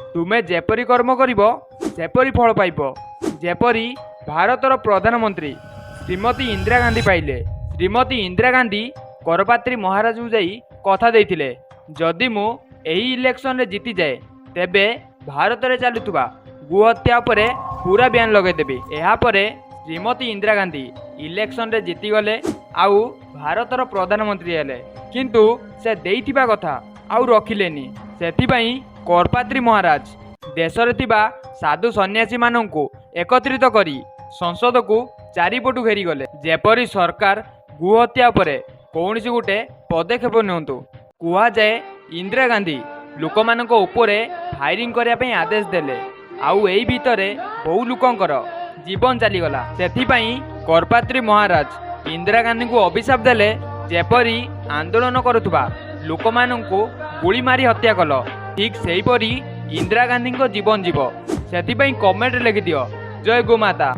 तुमे जेपरी कर्म करिब सेपरी फल पाइब। जेपरी भारतर प्रधानमंत्री श्रीमती इंदिरा गांधी पाइले। श्रीमती इंदिरा गांधी करपात्री महाराज को जाई कथा देइथिले, जदि मु एही इलेक्शन रे जीति जाए तेबे भारत रे चालुथुबा गो हत्या उपरे पूरा बैन लगेदेबी। एहा परे श्रीमती इंदिरा गांधी इलेक्शन रे जीति गले आउ भारतर प्रधानमंत्री हेले, किंतु से देइथिबा कथा आउ रखिलेनी। सेथिबाई करपात्री महाराज देशरे थिबा साधु सन्यासी मानंकु एकत्रित करी संसद को चारिपटु घेरी गले। जेपरी सरकार गो हत्या उपरे कौनसी गोटे पदक्षेप नियंतु। कुहा जाए इंदिरा गांधी लोकमानंक उपरे फायरिंग करने पे आदेश देले, आउ एई भितरे बहु लोकंकर जीवन चलीगला। सेथिपाई करपात्री महाराज इंदिरा गांधी को अभिशाप देले, जेपरी आंदोलन करुथुबा लोकमानंकु गुली मारी हत्या कल, ठीक सेहीपरी इंदिरा गांधी को जीवन जीव। सेथिपाई कमेंट लिखि दियो जय गोमाता।